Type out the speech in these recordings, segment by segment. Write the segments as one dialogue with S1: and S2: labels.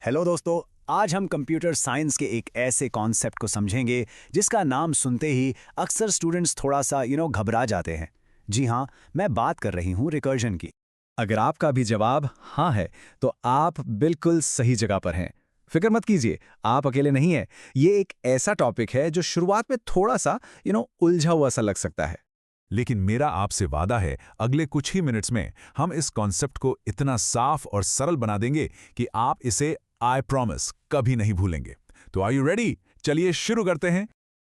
S1: Hello दोस्तों। आज हम कंप्यूटर साइंस के एक ऐसे कॉन्सेप्ट को समझेंगे जिसका नाम सुनते ही अक्सर स्टूडेंट्स थोड़ा सा घबरा जाते हैं। जी हाँ, मैं बात कर रही हूँ रिकर्जन की। अगर आपका भी जवाब हाँ है तो आप बिल्कुल सही जगह पर हैं। फिक्र मत कीजिए, आप अकेले नहीं हैं। ये एक ऐसा टॉपिक है जो शुरुआत में थोड़ा सा उलझा हुआ सा लग सकता है।
S2: लेकिन मेरा आपसे वादा है, अगले कुछ ही मिनट्स में हम इस कॉन्सेप्ट को इतना साफ और सरल बना देंगे कि आप इसे आई प्रॉमिस कभी नहीं भूलेंगे। तो आर यू रेडी? चलिए शुरू करते हैं।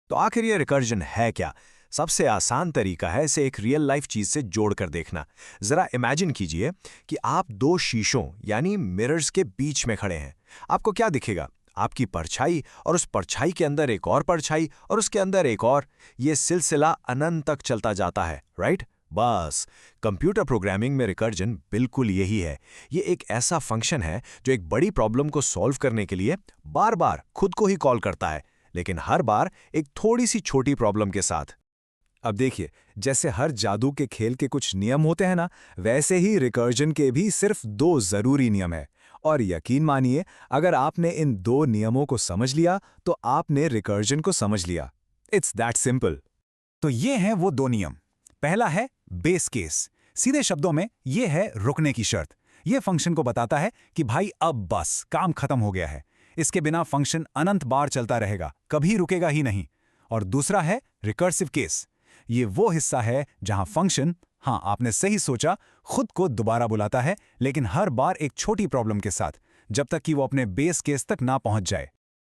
S1: तो आखिर ये रिकर्जन है क्या? सबसे आसान तरीका है इसे एक रियल लाइफ चीज से जोड़कर देखना। जरा इमेजिन कीजिए कि आप दो शीशों यानी मिरर्स के बीच में खड़े हैं। आपको क्या दिखेगा? आपकी परछाई, और उस परछाई के अंदर एक और परछाई, और उसके अंदर एक और। ये सिलसिला अनंत तक चलता जाता है, राइट? बस कंप्यूटर प्रोग्रामिंग में रिकर्जन बिल्कुल यही है। ये एक ऐसा फंक्शन है जो एक बड़ी प्रॉब्लम को सॉल्व करने के लिए बार बार खुद को ही कॉल करता है, लेकिन हर बार एक थोड़ी सी छोटी प्रॉब्लम के साथ। अब देखिए, जैसे हर जादू के खेल के कुछ नियम होते हैं ना, वैसे ही रिकर्जन के भी सिर्फ दो जरूरी नियम है। और यकीन मानिए, अगर आपने इन दो नियमों को समझ लिया तो आपने रिकर्जन को समझ लिया। It's that simple. तो ये हैं वो दो नियम। पहला है बेस केस। सीधे शब्दों में ये है रुकने की शर्त। ये फंक्शन को बताता है कि भाई अब बस काम खत्म हो गया है। इसके बिना फंक्शन अनंत बार चलता रहेगा, कभी रुकेगा ही नहीं। और दूसरा है रिकर्सिव केस। ये वो हिस्सा है जहां फंक्शन, हाँ आपने सही सोचा, खुद को दोबारा बुलाता है, लेकिन हर बार एक छोटी प्रॉब्लम के साथ, जब तक कि वो अपने बेस केस तक ना पहुंच जाए।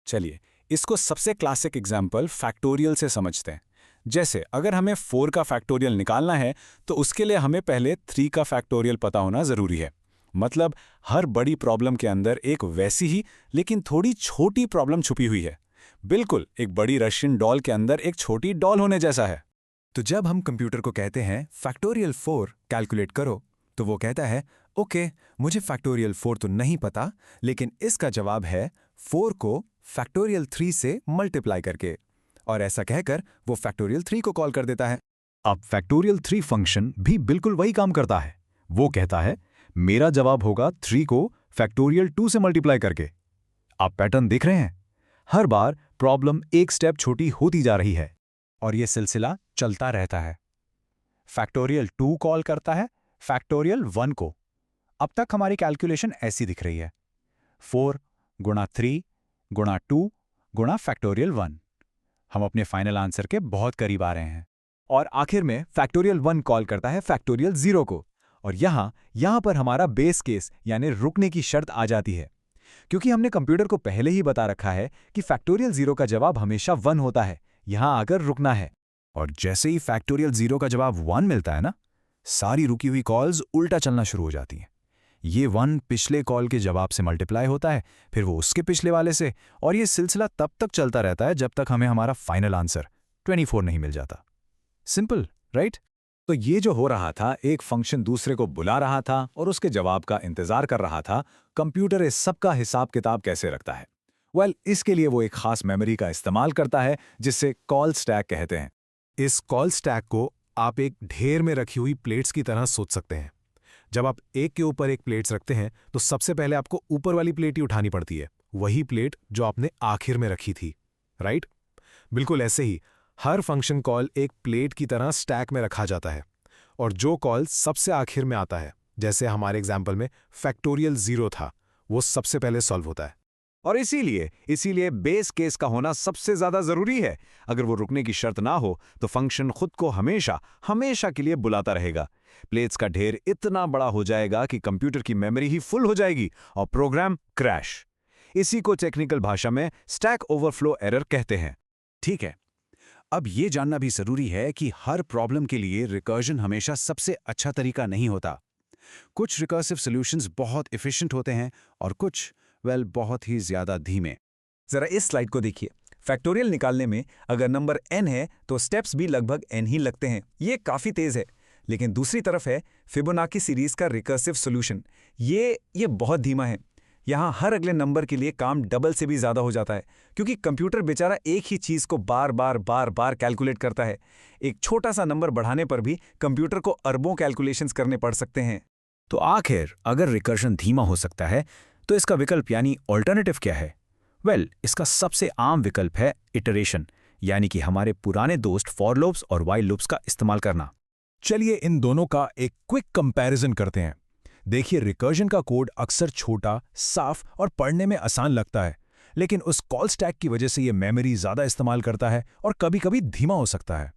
S1: चलिए, इसको सबसे क्लासिक एग्जाम्पल फैक्टोरियल से समझते हैं। जैसे अगर हमें 4 का फैक्टोरियल निकालना है तो उसके लिए हमें पहले 3 का फैक्टोरियल पता होना जरूरी है। मतलब हर बड़ी प्रॉब्लम के अंदर एक वैसी ही लेकिन थोड़ी छोटी प्रॉब्लम छुपी हुई है। बिल्कुल एक बड़ी रशियन डॉल के अंदर एक छोटी डॉल होने जैसा है। तो जब हम कंप्यूटर को कहते हैं फैक्टोरियल 4 कैलकुलेट करो, तो वो कहता है ओके, मुझे फैक्टोरियल 4 तो नहीं पता, लेकिन इसका जवाब है 4 को फैक्टोरियल 3 से मल्टीप्लाई करके। और ऐसा कहकर वो फैक्टोरियल 3 को कॉल कर देता है। अब फैक्टोरियल 3 फंक्शन भी बिल्कुल वही काम करता है। वो कहता है मेरा जवाब होगा 3 को फैक्टोरियल 2 से मल्टीप्लाई करके। आप पैटर्न देख रहे हैं? हर बार प्रॉब्लम एक स्टेप छोटी होती जा रही है और ये सिलसिला चलता रहता है। फैक्टोरियल 2 कॉल करता है फैक्टोरियल 1 को। अब तक हमारी कैलकुलेशन ऐसी दिख रही है, 4 गुणा 3 गुणा 2 गुणा फैक्टोरियल 1। हम अपने फाइनल आंसर के बहुत करीब आ रहे हैं। और आखिर में फैक्टोरियल 1 कॉल करता है फैक्टोरियल 0 को। और यहां पर हमारा बेस केस यानी रुकने की शर्त आ जाती है, क्योंकि हमने कंप्यूटर को पहले ही बता रखा है कि फैक्टोरियल 0 का जवाब हमेशा 1 होता है, यहां आकर रुकना है। और जैसे ही फैक्टोरियल 0 का जवाब 1 मिलता है ना, सारी रुकी हुई कॉल्स उल्टा चलना शुरू हो जाती हैं। ये 1 पिछले कॉल के जवाब से मल्टीप्लाई होता है, फिर वो उसके पिछले वाले से, और ये सिलसिला तब तक चलता रहता है जब तक हमें हमारा फाइनल आंसर 24 नहीं मिल जाता। Simple, right? तो ये जो हो रहा था, एक फंक्शन दूसरे को बुला रहा था और उसके जवाब का इंतजार कर रहा था। कंप्यूटर इस सब का हिसाब किताब कैसे रखता है? इसके लिए वो एक खास मेमोरी का इस्तेमाल करता है जिसे कॉल स्टैक कहते हैं। इस कॉल स्टैक को आप एक ढेर में रखी हुई प्लेट्स की तरह सोच सकते हैं। जब आप एक के ऊपर एक प्लेट्स रखते हैं तो सबसे पहले आपको ऊपर वाली प्लेट ही उठानी पड़ती है, वही प्लेट जो आपने आखिर में रखी थी, राइट? बिल्कुल ऐसे ही हर फंक्शन कॉल एक प्लेट की तरह स्टैक में रखा जाता है, और जो कॉल सबसे आखिर में आता है, जैसे हमारे एग्जाम्पल में फैक्टोरियल 0 था, वो सबसे पहले सॉल्व होता है। और इसीलिए बेस केस का होना सबसे ज्यादा जरूरी है। अगर वो रुकने की शर्त ना हो तो फंक्शन खुद को हमेशा के लिए बुलाता रहेगा। प्लेट्स का ढेर इतना बड़ा हो जाएगा कि कंप्यूटर की मेमोरी ही फुल हो जाएगी और प्रोग्राम क्रैश। इसी को टेक्निकल भाषा में स्टैक ओवरफ्लो एरर कहते हैं। ठीक है, अब ये जानना भी जरूरी है कि हर प्रॉब्लम के लिए रिकर्जन हमेशा सबसे अच्छा तरीका नहीं होता। कुछ रिकर्सिव सॉल्यूशंस बहुत एफिशिएंट होते हैं और कुछ बहुत ही ज्यादा धीमे। जरा इस स्लाइड को देखिए। फैक्टोरियल निकालने में अगर नंबर n है तो स्टेप्स भी लगभग n ही लगते हैं। ये काफी तेज है। लेकिन दूसरी तरफ है फिबोनाची सीरीज का रिकर्सिव सॉल्यूशन। ये बहुत धीमा है। यहाँ हर अगले नंबर के लिए काम डबल से भी ज्यादा हो जाता है, क्योंकि कंप्यूटर बेचारा एक ही चीज को बार बार कैलकुलेट करता है। एक छोटा सा नंबर बढ़ाने पर भी कंप्यूटर को अरबों कैलकुलेशंस करने पड़ सकते हैं। तो आखिर अगर रिकर्जन धीमा हो सकता है
S3: तो इसका विकल्प यानी ऑल्टरनेटिव क्या है? इसका सबसे आम विकल्प है इटरेशन, यानी कि हमारे पुराने दोस्त फॉर लूप्स और व्हाइल लूप्स का इस्तेमाल करना।
S2: चलिए इन दोनों का एक क्विक कंपैरिजन करते हैं। देखिए, रिकर्जन का कोड अक्सर छोटा, साफ और पढ़ने में आसान लगता है, लेकिन उस कॉल स्टैक की वजह से ये मेमोरी ज़्यादा इस्तेमाल करता है और कभी-कभी धीमा हो सकता है।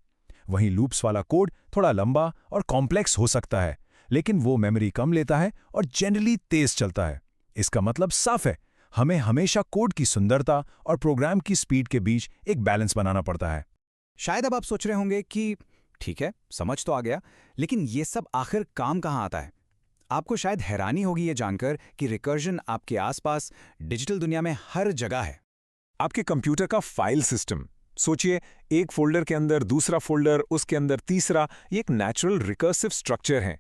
S2: वहीं लूप्स वाला कोड थोड़ा लंबा और कॉम्प्लेक्स हो सकता है, लेकिन वो मेमोरी कम लेता है और जनरली तेज चलता है। इसका मतलब साफ है, हमें हमेशा कोड की सुंदरता और प्रोग्राम की स्पीड के बीच एक बैलेंस बनाना पड़ता है।
S3: शायद अब आप सोच रहे होंगे कि ठीक है, समझ तो आ गया, लेकिन ये सब आखिर काम कहाँ आता है? आपको शायद हैरानी होगी ये जानकर कि रिकर्जन आपके आसपास डिजिटल दुनिया में हर जगह है।
S4: आपके कंप्यूटर का फाइल सिस्टम सोचिए, एक फोल्डर के अंदर दूसरा फोल्डर, उसके अंदर तीसरा, ये एक नेचुरल रिकर्सिव स्ट्रक्चर है।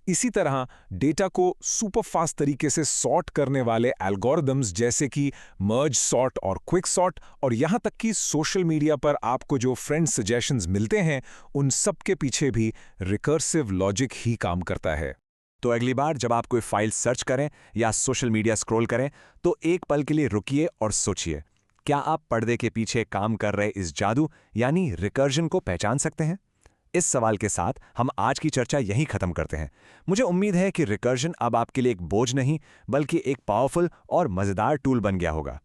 S4: इसी तरह डेटा को सुपर फास्ट तरीके से सॉर्ट करने वाले एल्गोरिदम्स जैसे कि मर्ज सॉर्ट और क्विक सॉर्ट, और यहाँ तक कि सोशल मीडिया पर आपको जो फ्रेंड सजेशंस मिलते हैं, उन सब के पीछे भी रिकर्सिव लॉजिक ही काम करता है।
S1: तो अगली बार जब आप कोई फाइल सर्च करें या सोशल मीडिया स्क्रॉल करें, तो एक पल के लिए रुकिए और सोचिए, क्या आप पर्दे के पीछे काम कर रहे इस जादू यानी रिकर्जन को पहचान सकते हैं? इस सवाल के साथ हम आज की चर्चा यहीं खत्म करते हैं। मुझे उम्मीद है कि रिकर्जन अब आपके लिए एक बोझ नहीं, बल्कि एक पावरफुल और मजेदार टूल बन गया होगा।